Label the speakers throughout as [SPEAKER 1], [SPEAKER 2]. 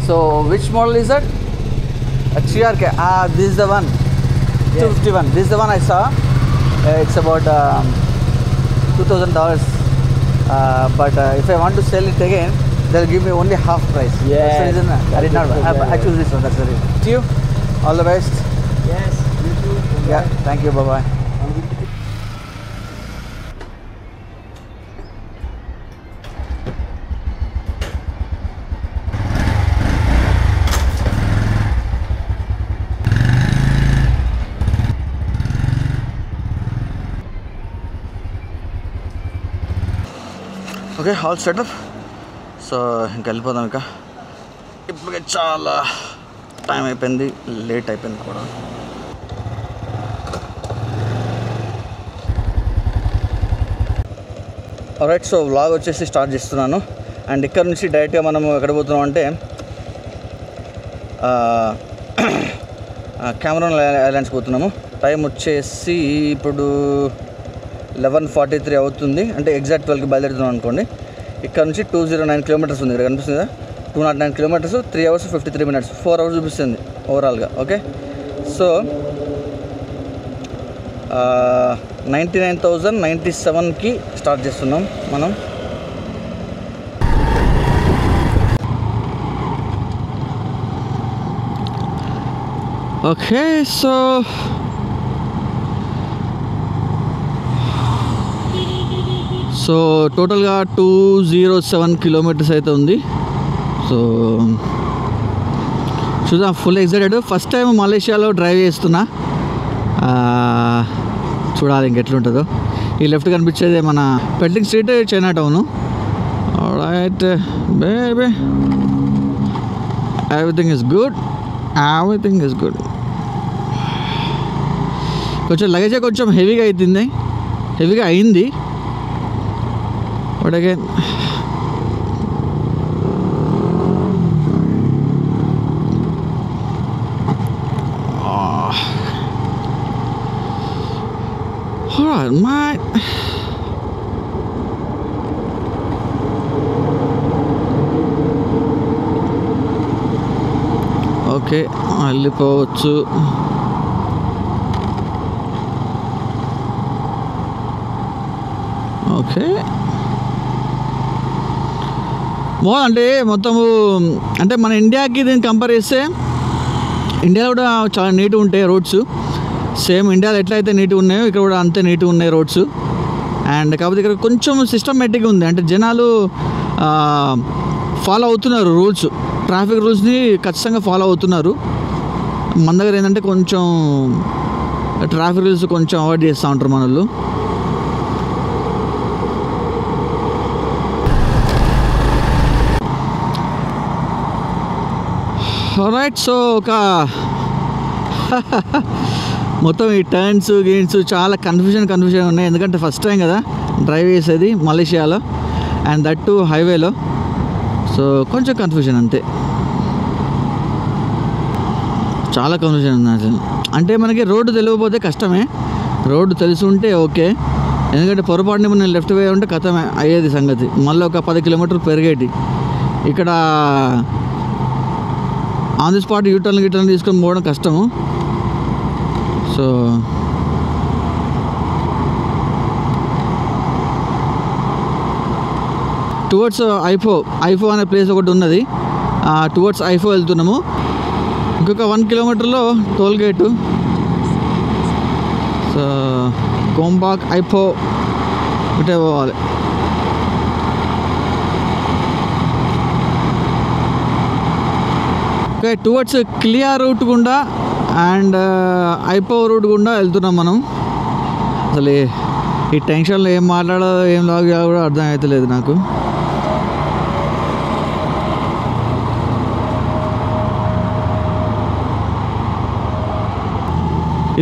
[SPEAKER 1] So which model is that? XRK. This is the one. 251. This is the one I saw. It's about $2,000. But if I want to sell it again, they'll give me only half price.
[SPEAKER 2] Yeah.
[SPEAKER 1] That's the reason I did not. I choose this one. That's the reason. See you. All the best.
[SPEAKER 2] Yes, you too.
[SPEAKER 1] Yeah. Thank you. Bye bye. Okay all setup. So ఇంకా వెళ్ళిపోదాం. ఇంకా ఇప్పటికే చాలా time అయిపోయింది, late అయిపోయింది కూడా. Right, so vlog వచ్చేసి start చేస్తున్నాను. అండ్ ఇక్కడ నుంచి డైరెక్ట్గా మనము ఎక్కడ పోతున్నాం అంటే కెమెరాన్ ఐలాండ్స్కి పోతున్నాము. టైం వచ్చేసి ఇప్పుడు 11:43 అవుతుంది. అంటే ఎగ్జాక్ట్ 12కి బయలుదేరుతున్నాం అనుకోండి. ఇక్కడ నుంచి 209 కిలోమీటర్స్ ఉంది. ఇక్కడ కనిపిస్తుంది కదా, 209 కిలోమీటర్స్, 3 hours 53 minutes, 4 hours చూపిస్తుంది ఓవరాల్గా. ఓకే, సో 99,097కి స్టార్ట్ చేస్తున్నాం మనం. ఓకే, సో టోటల్గా 207 కిలోమీటర్స్ అయితే ఉంది. సో చూద్దాం, ఫుల్ ఎక్సైటెడ్. ఫస్ట్ టైం మలేషియాలో డ్రైవ్ చేస్తున్నా. చూడాలి ఇంకెట్లుంటుందో. ఈ లెఫ్ట్ కనిపించేది మన Petaling street, Chinatown. Right baby, everything is good, everything is good. కొంచెం లగేజే కొంచెం హెవీగా అయింది. బట్ అగైన్ ఓకే, వెళ్ళిపోవచ్చు. ఓకే, అంటే మొత్తము అంటే మన ఇండియాకి దీన్ని కంపేర్ చేస్తే ఇండియాలో కూడా చాలా నీట్గా ఉంటాయి రోడ్స్. సేమ్ ఇండియాలో ఎట్లయితే నీట్గా ఉన్నాయో ఇక్కడ కూడా అంతే నీట్గా ఉన్నాయి రోడ్స్. అండ్ కాకపోతే ఇక్కడ కొంచెం సిస్టమేటిక్గా ఉంది. అంటే జనాలు ఫాలో అవుతున్నారు రూల్స్, ట్రాఫిక్ రూల్స్ని ఖచ్చితంగా ఫాలో అవుతున్నారు. మన దగ్గర ఏంటంటే కొంచెం ట్రాఫిక్ రూల్స్ కొంచెం అవాయిడ్ చేస్తూ ఉంటారు మన వాళ్ళు. రైట్, సో ఒక మొత్తం ఈ టర్న్స్ గేన్స్ చాలా కన్ఫ్యూజన్ ఉన్నాయి. ఎందుకంటే ఫస్ట్ టైం కదా డ్రైవ్ చేసేది మలేషియాలో, అండ్ దట్ టు హైవేలో. సో కొంచెం కన్ఫ్యూజన్ అంతే, చాలా కన్ఫ్యూజన్ ఉంది అసలు. అంటే మనకి రోడ్డు తెలియకపోతే కష్టమే, రోడ్డు తెలిసి ఉంటే ఓకే. ఎందుకంటే పొరపాటుని మనం లెఫ్ట్ వే ఉంటే కథమే అయ్యేది సంగతి. మళ్ళీ ఒక 10 కిలోమీటర్లు పెరిగేటి. ఇక్కడ ఆన్ ది స్పాట్ యూటర్న్ తీసుకొని పోవడం కష్టము. సో టువర్డ్స్ ఐఫో అనే ప్లేస్ ఒకటి ఉన్నది. టువర్డ్స్ ఐఫో వెళ్తున్నాము. ఇంకొక 1 కిలోమీటర్లో టోల్ గేటు. సో గోంబాక్ ఐఫో ఇటే పోవాలి. ఓకే, టువర్డ్స్ క్లియా రూట్ గుండా అండ్ ఐపో రూట్ గుండా వెళ్తున్నాం మనం. అసలు ఈ టెన్షన్లో ఏం మాట్లాడాలో ఏం లాగ్ కూడా అర్థం అవుతలేదు నాకు.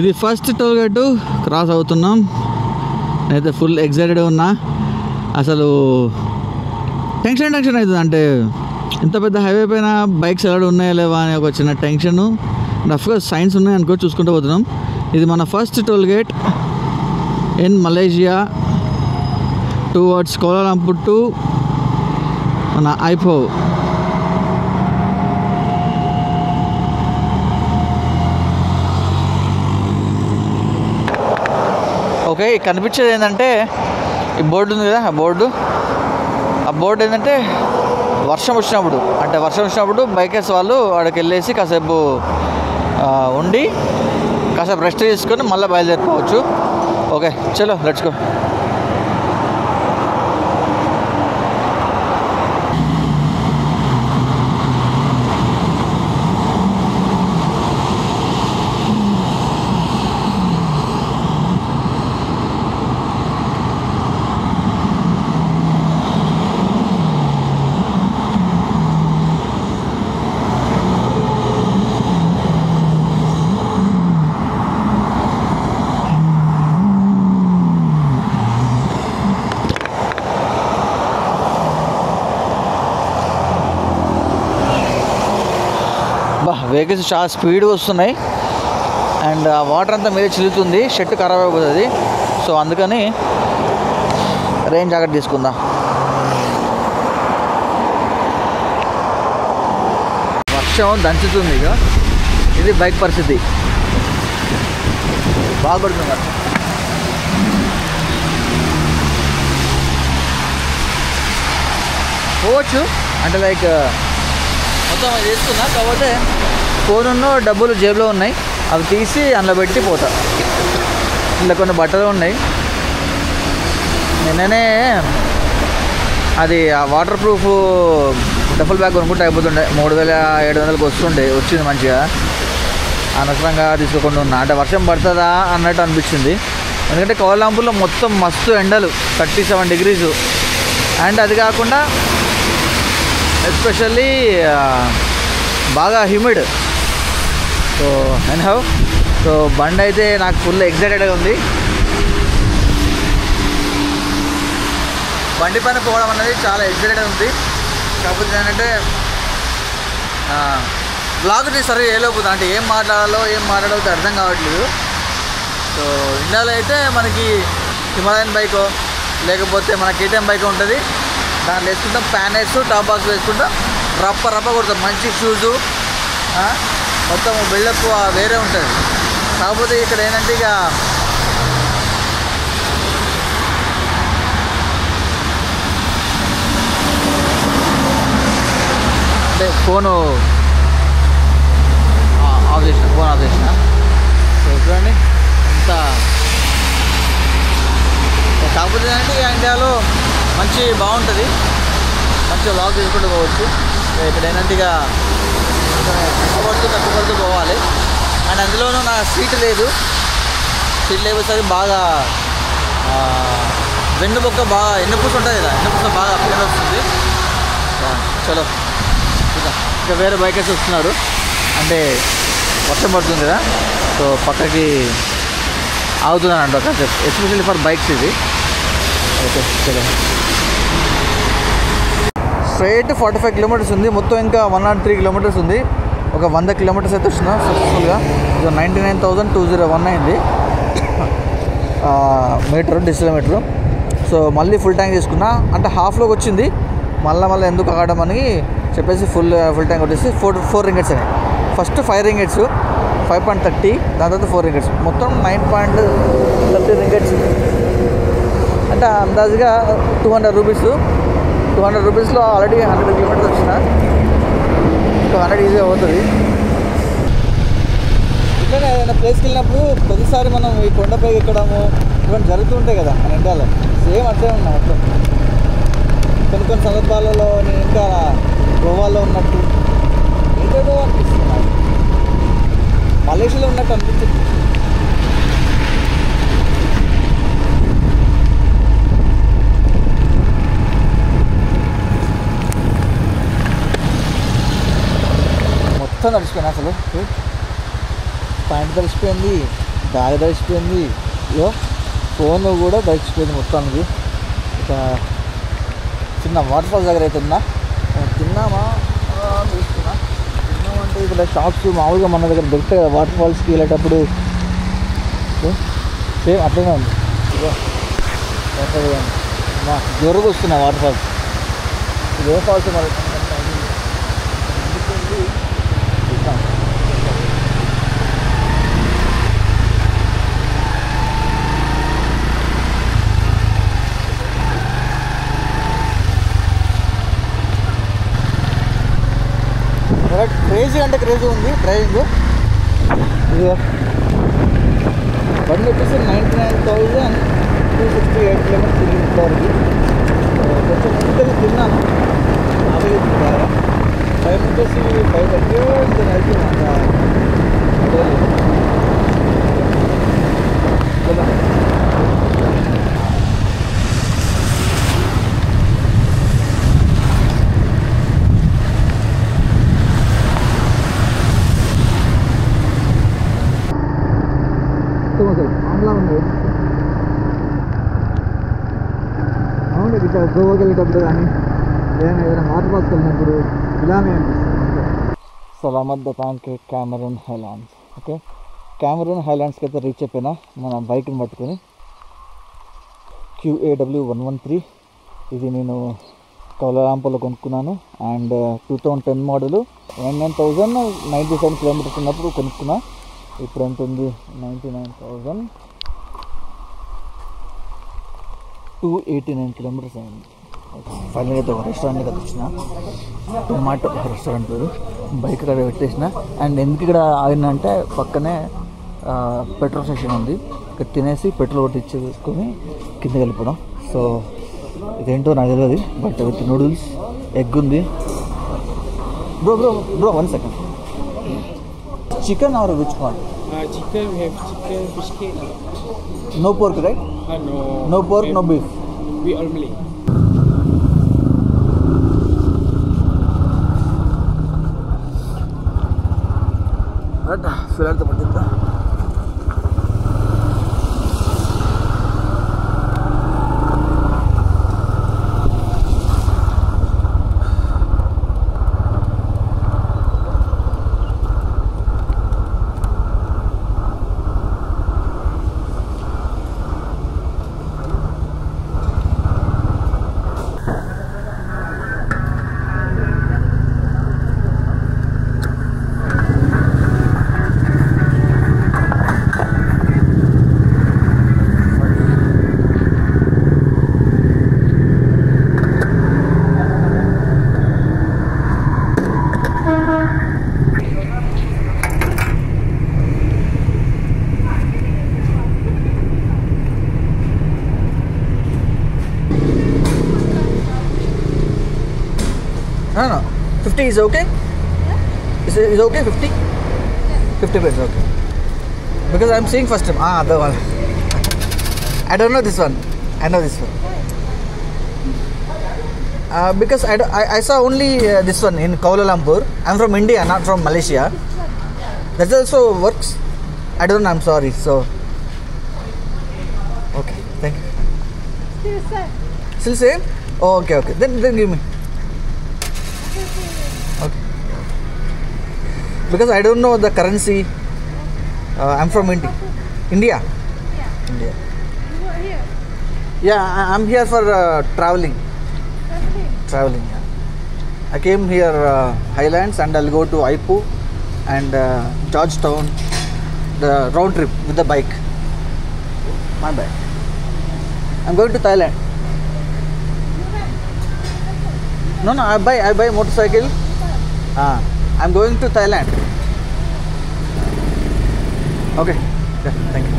[SPEAKER 1] ఇది ఫస్ట్ టోల్ గేటు క్రాస్ అవుతున్నాం. నేనైతే ఫుల్ ఎక్సైటెడ్ ఉన్నా. అసలు టెన్షన్ అవుతుంది. అంటే ఇంత పెద్ద హైవే పైన బైక్స్ ఎలా ఉన్నాయా లేవా అని ఒక చిన్న టెన్షను. అఫ్కోర్స్ సైన్స్ ఉన్నాయి అనుకో, చూసుకుంటూ పోతున్నాం. ఇది మన first toll gate in Malaysia towards Kuala Lumpur to మన ఐఫో. ఓకే, కనిపించేది ఏంటంటే ఈ బోర్డు ఉంది కదా, ఆ బోర్డు ఏంటంటే వర్షం వచ్చినప్పుడు బైకర్స్ వాళ్ళు అక్కడికి వెళ్ళేసి కాసేపు ఉండి కాసేపు రెస్ట్ తీసుకొని మళ్ళీ బయలుదేరిపోవచ్చు. ఓకే చలో లెట్స్ గో. వెహికల్స్ చాలా స్పీడ్గా వస్తున్నాయి అండ్ ఆ వాటర్ అంతా మీద చిల్లుతుంది, షర్ట్ ఖరాబ్ అయిపోతుంది. సో అందుకని రెయిన్ జాకెట్ తీసుకుందాం. వర్షం దంచుతుంది, ఇక ఇది బైక్ పరిస్థితి. బాగా పడుతుంది వర్షం. పోవచ్చు అంటే లైక్ మొత్తం అది వేసుకున్నా, కాకపోతే ఫోనున్న డబ్బులు జేబులో ఉన్నాయి, అవి తీసి అందులో పెట్టి పోతా. ఇలా కొన్ని బట్టలు ఉన్నాయి, నిన్ననే అది ఆ వాటర్ ప్రూఫ్ డబుల్ బ్యాగ్ కొనుక్కుంటే అయిపోతుండే, 3700 వచ్చింది మంచిగా. అనవసరంగా తీసుకోకుండా ఉన్నా, అంటే వర్షం పడుతుందా అన్నట్టు అనిపించింది. ఎందుకంటే కోలాంపూర్లో మొత్తం మస్తు ఎండలు, 37 degrees. అండ్ అది కాకుండా ఎస్పెషల్లీ బాగా హ్యూమిడ్. సో ఎనీహౌ, సో బండి అయితే నాకు ఫుల్ ఎక్సైటెడ్గా ఉంది. బండి పైన పోవడం అనేది చాలా ఎక్సైటెడ్గా ఉంది. కాకపోతే ఏంటంటే బ్లాగ్ తీసారు ఏలోపోతుంది, అంటే ఏం మాట్లాడాలో అర్థం కావట్లేదు. సో ఇండియాలో అయితే మనకి హిమాలయన్ బైకో లేకపోతే మన కేటీఎం బైక్ ఉంటుంది, దాంట్లో వేసుకుంటాం ప్యానెట్స్ టాప్ బాక్స్ వేసుకుంటాం, రప్ప కొడతాం, మంచి షూజు, మొత్తం బిల్డప్ వేరే ఉంటుంది. కాకపోతే ఇక్కడ ఏంటంటే ఇక అంటే ఫోన్ ఆఫ్ చేసిన సో చూడండి ఎంత. కాకపోతే ఏంటంటే ఇక ఇండియాలో మంచి బాగుంటుంది, మంచిగా లాక్ తీసుకుంటూ పోవచ్చు. ఇక్కడ ఏంటంటే ఇక తక్కువ పడుతూ పోవాలి. అండ్ అందులోనూ నా సీట్ లేకపోతే బాగా వెన్నుపొక్క బాగా ఎన్నుపూస ఉంటుంది కదా, ఎన్నుపూస బాగా పెయిన్ వస్తుంది. చలో ఇంకా వేరే బైకర్స్ వస్తున్నారు, అంటే వర్షం పడుతుంది కదా, సో పక్కకి ఆగుతున్నాను అంట కాసేపు, ఎస్పెషల్లీ ఫర్ బైక్స్ ఇది. ఓకే చలో. స్ట్రైట్ 45 kilometers ఉంది, మొత్తం ఇంకా 103 kilometers ఉంది. ఒక 100 kilometers అయితే వచ్చినా సక్సెస్ఫుల్గా. ఇది 99,201 అయింది మీటర్, డిజిటల్ మీటరు. సో మళ్ళీ ఫుల్ ట్యాంక్ తీసుకున్నా, అంటే హాఫ్లోకి వచ్చింది, మళ్ళీ ఎందుకు ఆగడం అని చెప్పేసి ఫుల్ ట్యాంక్ కొట్టేసి 4 ringgits అని. ఫస్ట్ 5 ringgits, 5.30, దాని తర్వాత 4 ringgits, మొత్తం 9.30 ringgits. అంటే అందాజుగా 200 రూపీస్. 200 రూపీస్లో ఆల్రెడీ 100 kilometers వచ్చిన, ఇంకా 100 ఈజీగా అవుతుంది. ఇట్లనే ఏదైనా ప్లేస్కి వెళ్ళినప్పుడు ప్రతిసారి మనం ఈ కొండపై ఎక్కడము ఇవన్నీ జరుగుతుంటాయి కదా మన ఇండియాలో, సేమ్ అట్లే ఉన్నా మొత్తం. కొన్ని సందర్భాలలో నేను ఇంకా గోవాలో ఉన్నట్టు ఏదేదో అనిపిస్తుంది నాకు, మలేషియాలో ఉన్నట్టు అనిపిస్తుంది. మొత్తం తడిచిపోయినా, అసలు ప్యాంట్ తడిచిపోయింది, బ్యాగ్ తడిచిపోయింది, ఇయో ఫోన్ కూడా తడిచిపోయింది మొత్తానికి. ఇక చిన్న వాటర్ ఫాల్స్ దగ్గర అయితే ఉన్నా, తిన్నామా తిన్నామంటే ఇక్కడ షాప్స్ మామూలుగా మన దగ్గర దొరుకుతాయి కదా వాటర్ ఫాల్స్కి వెళ్ళేటప్పుడు, సేమ్ అట్లనే ఉంది. ఇదో జోరుగా వస్తున్నా వాటర్ ఫాల్స్. ఇది ఏ ఫాల్స్ మరి బట్ క్రేజీ అంటే క్రేజీ ఉంది డ్రైవింగ్. ఇది బండి వచ్చేసి 99,268 కిలోమీటర్స్ తిరిగింది ఇంతవరకు. కొంచెం ముందుకెళ్ళి తిన్నాను, ఆకలి బాగా. టైం వచ్చేసి 5:30 ఇంకా వెళ్తున్నాను. ఆమ్లా ఉంది. అవును, ఇక్కడ గోవాకి వెళ్ళేటప్పుడు కానీ ఏదైనా వాటర్ పార్క్కి వెళ్ళినప్పుడు ఇలానే అనిపిస్తుంది. Salamat దుకాన్కి Cameron highlands. Okay, Cameron హైలాండ్స్కి అయితే రీచ్ అయిపోయినా మన బైక్ని పట్టుకొని. QAW113 ఇది నేను కౌలాలంపూర్లో కొనుక్కున్నాను. అండ్ 2010 మోడలు, 99,097 కిలోమీటర్స్ ఉన్నప్పుడు కొనుక్కున్నా. ఇప్పుడు ఎంత ఉంది? 99,289 కిలోమీటర్స్ అయింది. ఫైనల్గా అయితే ఒక రెస్టారెంట్కి వచ్చిన, టొమాటో రెస్టారెంట్ పేరు. బైక్ అక్కడ పెట్టేసిన. అండ్ ఎందుకు ఇక్కడ ఆగిన అంటే పక్కనే పెట్రోల్ స్టేషన్ ఉంది. ఇక్కడ తినేసి పెట్రోల్ కొట్టించుకొని కిందకి వెళ్ళిపోవడం. సో ఇదేంటో నాకు తెలియదు, బట్ విత్ నూడిల్స్, ఎగ్ ఉంది. Bro 1 second. Chicken or which one?
[SPEAKER 2] Chicken, we have chicken, fish cake.
[SPEAKER 1] No pork, right?
[SPEAKER 2] No.
[SPEAKER 1] No pork, no beef.
[SPEAKER 2] We only.
[SPEAKER 1] Right, fill out the button. No. 50 is okay? Is okay 50? 50 is okay. Because I'm seeing first time. The one. I don't know this one. I know this one. Because I saw only this one in Kuala Lumpur. I'm from India, not from Malaysia. That also works. I don't know. I'm sorry. So. Okay. Thank you.
[SPEAKER 3] Still same.
[SPEAKER 1] Still same? Oh, okay. Then give me. Okay. Because I don't know the currency. I'm from India.
[SPEAKER 3] Yeah.
[SPEAKER 1] India.
[SPEAKER 3] You are here.
[SPEAKER 1] Yeah, I'm here for traveling.
[SPEAKER 3] Traveling.
[SPEAKER 1] Yeah. I came here Highlands and I'll go to Ipoh and Georgetown. The round trip with the bike. My bike. I'm going to Thailand. No, I buy motorcycle. I'm going to Thailand. Okay. Yeah, thank you.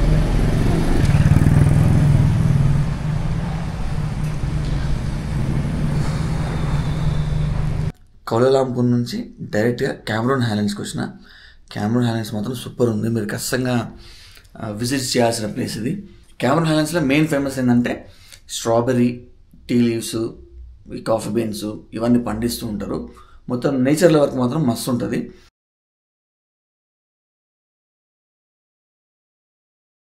[SPEAKER 1] Kuala Lumpur నుంచి డైరెక్ట్గా Cameron హైలాండ్స్కి వచ్చిన. Cameron highlands మాత్రం super ఉంది. మీరు ఖచ్చితంగా visit చేయాల్సిన place ఇది. Cameron హైలాండ్స్లో main famous ఏంటంటే స్ట్రాబెర్రీ, టీ లీవ్స్, ఈ కాఫీ బీన్స్ ఇవన్నీ పండిస్తూ ఉంటారు. మొత్తం నేచర్ల వరకు మాత్రం మస్తు ఉంటుంది.